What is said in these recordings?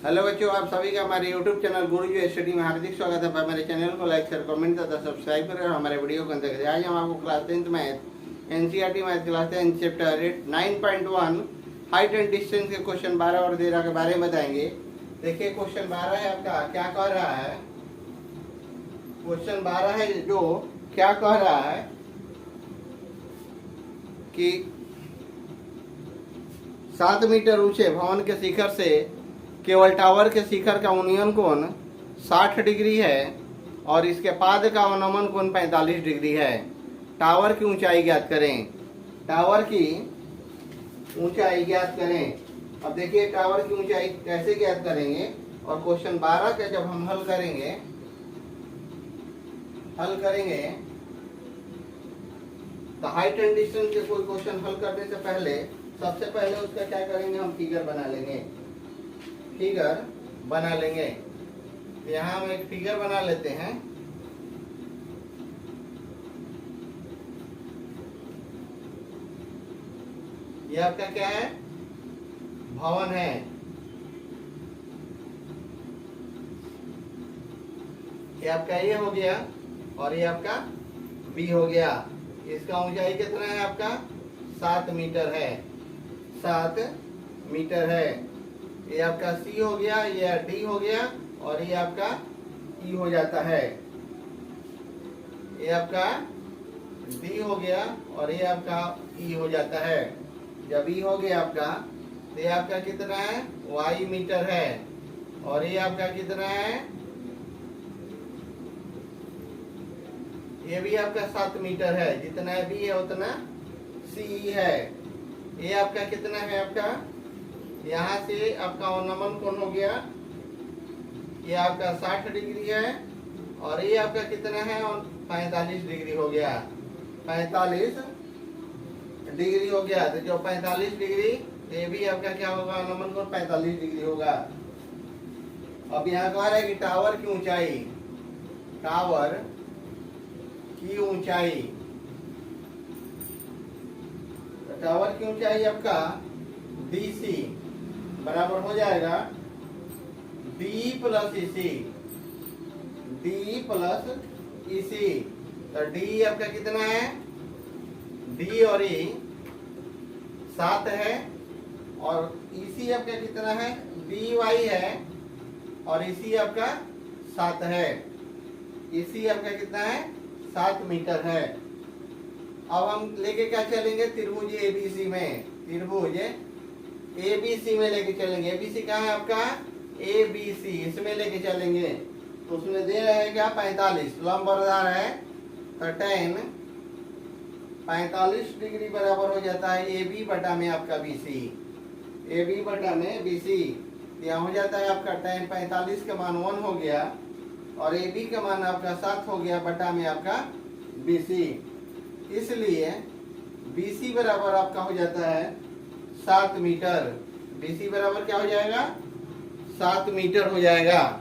Hello बच्चों, आप सभी का हमारे YouTube चैनल गुरुजी स्टडी में हार्दिक स्वागत है। हमारे चैनल को लाइक शेयर कमेंट तथा सब्सक्राइब करें और हमारे वीडियो को अंत करें। आज हम आपको class 10th math NCERT math class 10 chapter 9.1 height and distance के क्वेश्चन 12 और 13 के बारे में बताएंगे। देखिए क्वेश्चन 12 है आपका, क्या कह रहा है। क्वेश्चन 12 है जो क्या कह रहा है कि 7 मीटर ऊंचे भवन के शिखर से केवल टावर के शिखर का उन्नयन कोण 60 डिग्री है और इसके पाद का अवनमन कोण 45 डिग्री है। टावर की ऊंचाई ज्ञात करें। टावर की ऊंचाई ज्ञात करें। अब देखिए टावर की ऊंचाई कैसे ज्ञात करेंगे और क्वेश्चन 12 का जब हम हल करेंगे तो हाइट एंड डिस्टेंस के कोई क्वेश्चन हल करने से पहले सबसे पहले उसका क्या करेंगे, हम फिगर बना लेंगे। यहाँ हम एक फिगर बना लेते हैं। ये आपका क्या है, भवन है। ये आपका ए हो गया और ये आपका बी हो गया। इसका ऊंचाई कितना है आपका, 7 मीटर है। 7 मीटर है। ये आपका सी हो गया, ये डी हो गया और ये आपका ई हो जाता है। ये आपका डी हो गया और ये आपका ई हो जाता है। जब ई हो गया आपका तो ये आपका कितना है, वाई मीटर है और ये आपका कितना है, ये भी आपका 7 मीटर है। जितना बी है उतना सी है। ये आपका कितना है, आपका यहाँ से आपका अवनमन कोण हो गया, ये आपका 60 डिग्री है और ये आपका कितना है, 45 डिग्री हो गया। 45 डिग्री हो गया। तो जो 45 डिग्री, ये भी आपका क्या होगा, अवनमन कोण 45 डिग्री होगा। अब यहाँ कह रहा है कि टावर की ऊंचाई, टावर की ऊंचाई, तो टावर की ऊंचाई आपका DC बराबर हो जाएगा D प्लस इसी, D प्लस इसी। तो D आपका कितना है, D और E 7 है और EC आपका कितना है, DY है और EC आपका 7 है। EC आपका कितना है, 7 मीटर है। अब हम लेके क्या चलेंगे, त्रिभुज ABC में, त्रिभुज ABC में लेके चलेंगे। ABC कहाँ है आपका, ABC, इसमें लेके चलेंगे। तो उसमें दे रहे हैं क्या, 45 लंबवदार है तो tan 45 डिग्री बराबर हो जाता है AB बटा में आपका BC। AB बटा में BC यहाँ हो जाता है आपका tan 45 का मान 1 हो गया और AB का मान आपका 7 हो गया बटा में आपका BC। इसलिए BC बराबर आपका हो जाता है 7 मीटर। BC बराबर क्या हो जाएगा, 7 मीटर हो जाएगा।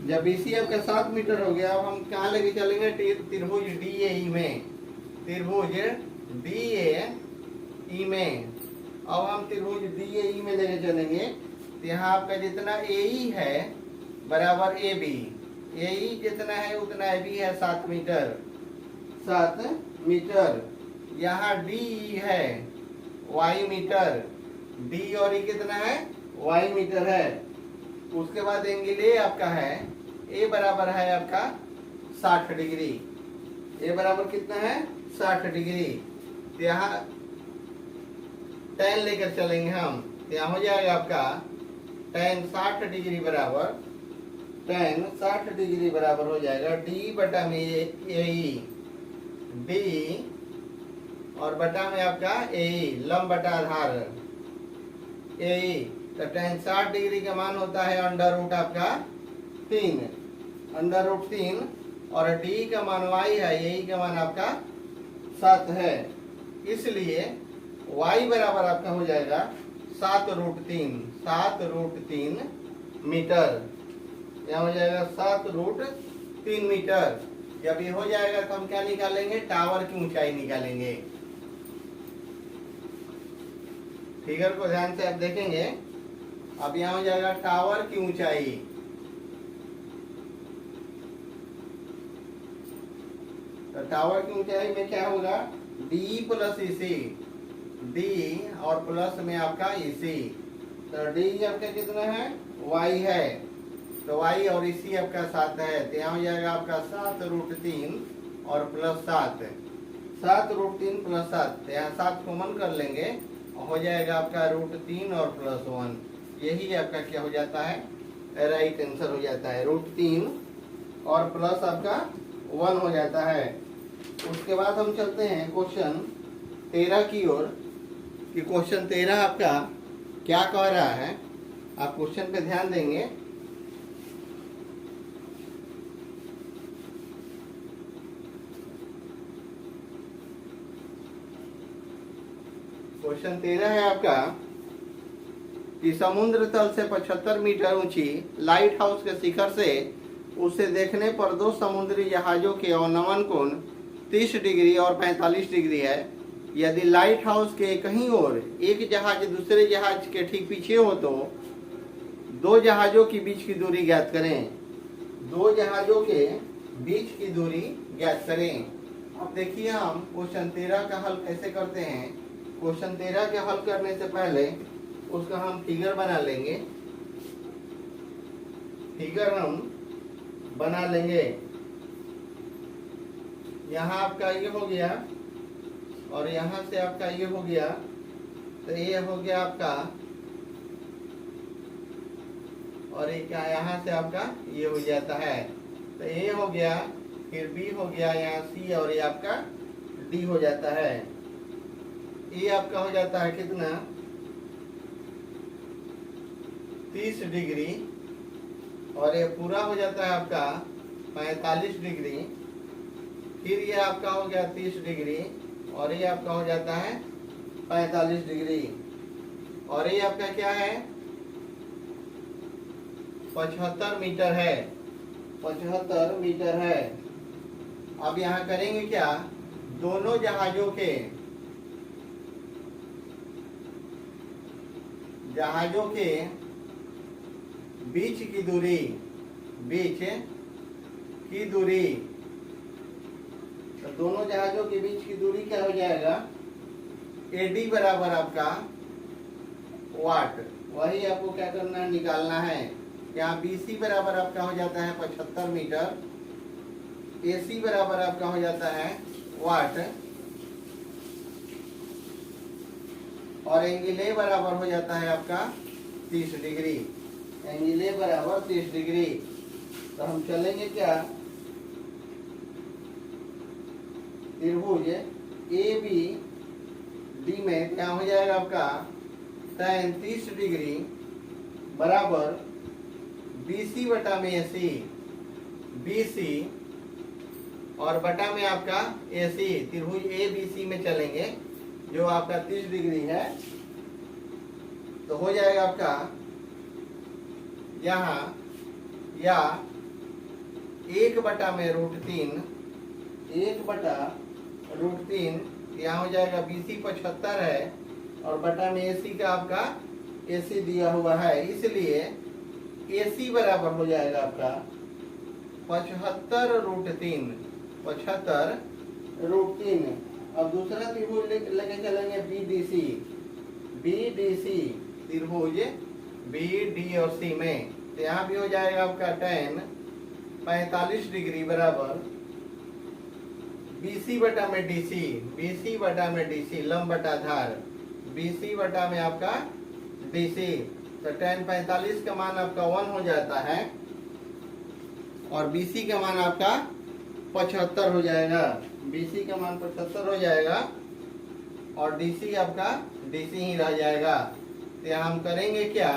जब BC आपका 7 मीटर हो गया, अब हम कहाँ लेके चलेंगे, त्रिभुज DAE में, त्रिभुज DAE में। अब हम त्रिभुज DAE में लेके चलेंगे तो यहाँ आपका जितना AE है बराबर AB, AE जितना है उतना AB है 7 मीटर, 7 मीटर। यहाँ DE है Y मीटर, D और E कितना है, Y मीटर है। उसके बाद एंगल A आपका है, A बराबर है आपका 60 डिग्री। A बराबर कितना है, 60 डिग्री। तो यहाँ tan लेकर चलेंगे हम, तो यहाँ हो जाएगा आपका tan 60 डिग्री बराबर, tan 60 डिग्री बराबर हो जाएगा D बटा में AE, D और बटा में आपका AE, लंब बटा आधार AE। तो tan 60 डिग्री का मान होता है अंडर रूट आपका 3, अंडर रूट 3 और D का मान Y है, AE का मान आपका 7 है। इसलिए Y बराबर आपका हो जाएगा 7 रूट 3, 7 रूट 3 मीटर। यहाँ हो जाएगा 7 रूट 3 मीटर। जब ये हो जाएगा तो हम क्या निकालेंगे, टावर की ऊंचाई निकालेंगे। फिगर को ध्यान से आप देखेंगे अब यहाँ हो जाएगा टावर की ऊंचाई, तो टावर की ऊंचाई में क्या होगा, डी प्लस इसी, डी और प्लस में आपका इसी, तो डी आपका कितना है, वाई है, तो वाई और इसी आपका 7 है, तो यहाँ हो जाएगा आपका 7√3 और प्लस 7, 7√3 प्लस 7, तो यहाँ 7 कॉमन कर लेंगे और हो जाएगा आपका √3 और प्लस 1, यही आपका क्या हो जाता है, राइट आंसर हो जाता है, √3 और प्लस आपका 1 हो जाता है। उसके बाद हम चलते हैं क्वेश्चन 13 की ओर, कि क्वेश्चन 13 आपका क्या कह रहा है, आप क्वेश्चन पे ध्यान देंगे। क्वेश्चन 13 है आपका कि समुद्र तल से 75 मीटर ऊंची लाइट हाउस के शिखर से उसे देखने पर दो समुद्री जहाजों के अवनमन कोण 30 डिग्री और 45 डिग्री है। यदि लाइट हाउस के कहीं और एक जहाज दूसरे जहाज के ठीक पीछे हो तो दो जहाजों के बीच की दूरी ज्ञात करें, दो जहाजों के बीच की दूरी ज्ञात करें। अब देखिए हम क्वेश्चन 13 का हल कैसे करते हैं। क्वेश्चन 13 के हल करने से पहले उसका हम फिगर बना लेंगे, फिगर हम बना लेंगे। यहाँ आपका ये हो गया और यहाँ से आपका ये हो गया, तो ये हो गया आपका, और ये क्या, यहाँ से आपका ये हो जाता है, तो ये हो गया, फिर बी हो गया, यहाँ सी, और ये आपका डी हो जाता है। ये आपका हो जाता है कितना, 30 डिग्री, और ये पूरा हो जाता है आपका 45 डिग्री, फिर ये आपका हो गया 30 डिग्री, और ये आपका हो जाता है 45 डिग्री, और ये आपका क्या है, 75 मीटर है, 75 मीटर है। अब यहाँ करेंगे क्या, दोनों जहाजों के बीच की दूरी, तो दोनों जहाजों के बीच की दूरी क्या हो जाएगा, एडी बराबर आपका वाट, वही आपको क्या करना है, निकालना है। यहाँ बीसी बराबर आपका हो जाता है 75 मीटर, एसी बराबर आपका हो जाता है वाट, और एंगल ए बराबर हो जाता है आपका 30 डिग्री, एंगल ए बराबर 30 डिग्री। तो हम चलेंगे क्या, त्रिभुज ए बी डी में क्या हो जाएगा आपका tan 30 डिग्री बराबर BC बटा में AC, BC और बटा में आपका AC, त्रिभुज ABC में चलेंगे जो आपका 30 डिग्री है, तो हो जाएगा आपका यहाँ या 1 बटा में √3, 1 बटा √3, यहाँ हो जाएगा BC 75 है और बटा में AC का आपका AC दिया हुआ है, इसलिए AC बराबर हो जाएगा आपका 75√3, 75√3। अब दूसरा त्रिभुज लेके चलेंगे BDC, त्रिभुज BD और C में, तो यहाँ भी हो जाएगा आपका tan 45 डिग्री बराबर BC बटा में DC, लंब बटा धार, BC बटा में आपका DC, तो tan 45 का मान आपका 1 हो जाता है और BC का मान आपका 75 हो जाएगा, BC का मान 75 हो जाएगा और DC आपका DC ही रह जाएगा। तो यहाँ हम करेंगे क्या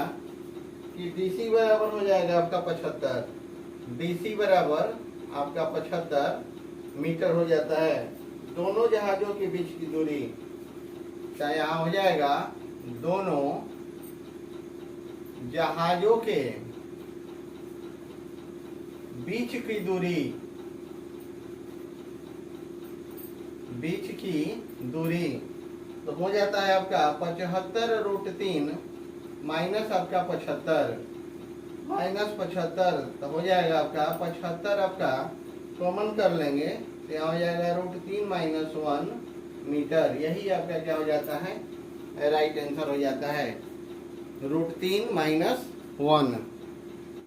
कि DC बराबर हो जाएगा आपका 75, DC बराबर आपका 75 मीटर हो जाता है। दोनों जहाजों के बीच की दूरी, क्या यहाँ हो जाएगा, दोनों जहाजों के बीच की दूरी, तो हो जाता है आपका 75√3 माइनस आपका 75, माइनस 75 तो हो जाएगा आपका 75 आपका कॉमन कर लेंगे तो यहाँ हो जाएगा √3 माइनस 1 मीटर। यही आपका क्या हो जाता है, राइट आंसर हो जाता है √3 माइनस 1।